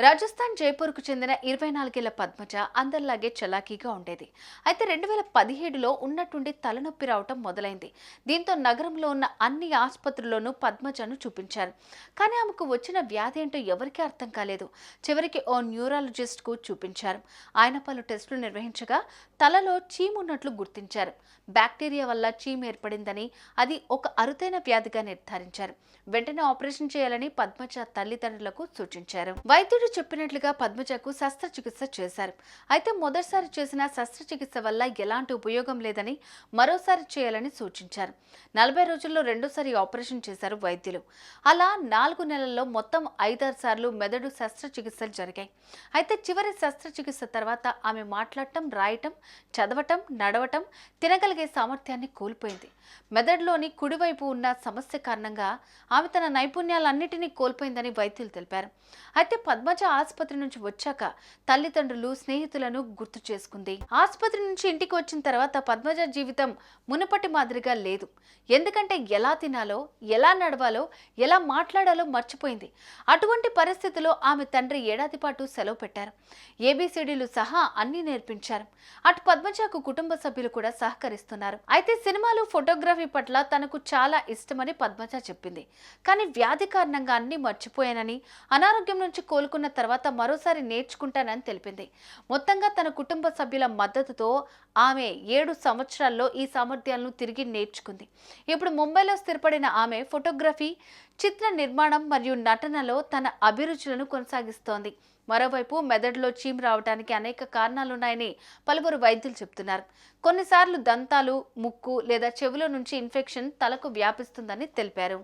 రాజస్థాన్ జైపూర్కు చెందిన 24 ఏళ్ల పద్మజ అందరిలాగే చలాకీగా ఉండేది. అయితే 2017లో ఉన్నట్టుండి తలనొప్పి రావటం మొదలైంది. దీంతో నగరంలో ఉన్న అన్ని ఆసుపత్రుల్లోనూ పద్మజను చూపించారు. కానీ ఆమెకు వచ్చిన వ్యాధి ఏంటో ఎవరికీ అర్థం కాలేదు. చివరికి ఓ న్యూరాలజిస్ట్కు చూపించారు. ఆయన పలు టెస్టులు నిర్వహించగా తలలో చీము ఉన్నట్లు గుర్తించారు. బ్యాక్టీరియా వల్ల చీము ఏర్పడిందని, అది ఒక అరుదైన వ్యాధిగా నిర్ధారించారు. వెంటనే ఆపరేషన్ చేయాలని పద్మజ తల్లిదండ్రులకు సూచించారు. వైద్యుడు చెప్పినట్లుగా పద్మజకు శస్త్రచికిత్స చేశారు. అయితే మొదటిసారి చేసిన శస్త్రచికిత్స వల్ల ఎలాంటి ఉపయోగం లేదని మరోసారి చేయాలని సూచించారు. 40 రోజుల్లో రెండోసారి ఆపరేషన్ చేశారు వైద్యులు. అలా 4 నెలల్లో మొత్తం 5-6 సార్లు మెదడు శస్త్రచికిత్సలు జరిగాయి. అయితే చివరి శస్త్రచికిత్స తర్వాత ఆమె మాట్లాడటం, రాయటం, చదవటం, నడవటం, తినగలిగే సామర్థ్యాన్ని కోల్పోయింది. మెదడులోని కుడివైపు ఉన్న సమస్య కారణంగా ఆమె తన నైపుణ్యాలన్నిటినీ కోల్పోయిందని వైద్యులు తెలిపారు. అయితే పద్మజ ఆసుపత్రి నుంచి వచ్చాక తల్లిదండ్రులు, స్నేహితులను గుర్తు చేసుకుంది. ఆసుపత్రి నుంచి ఇంటికి వచ్చిన తర్వాత పద్మజ జీవితం మునుపటి మాదిరిగా లేదు. ఎందుకంటే ఎలా తినాలో, ఎలా నడవాలో, ఎలా మాట్లాడాలో మర్చిపోయింది. అటువంటి పరిస్థితిలో ఆమె తండ్రి ఏడాది పాటు సెలవు పెట్టారు. ఏబిసిడీలు సహా అన్ని నేర్పించారు. అటు పద్మజకు కుటుంబ సభ్యులు కూడా సహకరిస్తున్నారు. అయితే సినిమాలు, ఫోటోగ్రఫీ పట్ల తనకు చాలా ఇష్టమని పద్మజ చెప్పింది. కానీ వ్యాధి కారణంగా అన్ని మర్చిపోయానని, అనారోగ్యం నుంచి కోలుకున్న తర్వాత మరోసారి నేర్చుకుంటానని తెలిపింది. మొత్తంగా తన కుటుంబ సభ్యుల మద్దతుతో ఆమె 7 సంవత్సరాల్లో ఈ సామర్థ్యాలను తిరిగి నేర్చుకుంది. ఇప్పుడు ముంబైలో స్థిరపడిన ఆమె ఫోటోగ్రఫీ, చిత్ర నిర్మాణం మరియు నటనలో తన అభిరుచులను కొనసాగిస్తోంది. మరోవైపు మెదడులో చీము రావడానికి అనేక కారణాలున్నాయని పలువురు వైద్యులు చెబుతున్నారు. కొన్నిసార్లు దంతాలు, ముక్కు లేదా చెవుల నుంచి ఇన్ఫెక్షన్ తలకు వ్యాపిస్తుందని తెలిపారు.